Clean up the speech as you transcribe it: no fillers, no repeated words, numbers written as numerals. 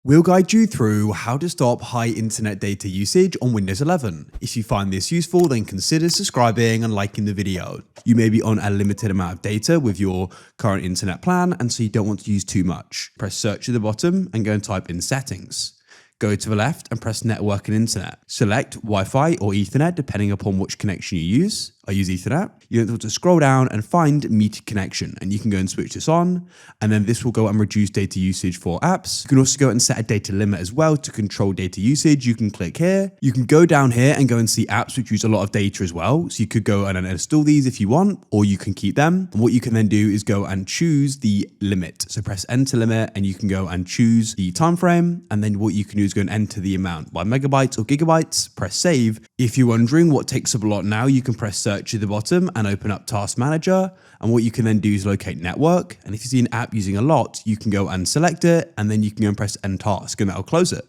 We'll guide you through how to stop high internet data usage on Windows 11. If you find this useful, then consider subscribing and liking the video. You may be on a limited amount of data with your current internet plan, and so you don't want to use too much. Press search at the bottom and go and type in settings. Go to the left and press network and internet. Select Wi-Fi or Ethernet depending upon which connection you use. I use Ethernet. You're able to scroll down and find metered connection, and you can go and switch this on, and then this will go and reduce data usage for apps. You can also go and set a data limit as well to control data usage. You can click here. You can go down here and go and see apps which use a lot of data as well. So you could go and install these if you want, or you can keep them. And what you can then do is go and choose the limit. So press enter limit, and you can go and choose the time frame. And then what you can do is go and enter the amount by megabytes or gigabytes. Press save. If you're wondering what takes up a lot now, you can press search at the bottom and open up Task Manager. And what you can then do is locate network. And if you see an app using a lot, you can go and select it, and then you can go and press end task, and that'll close it.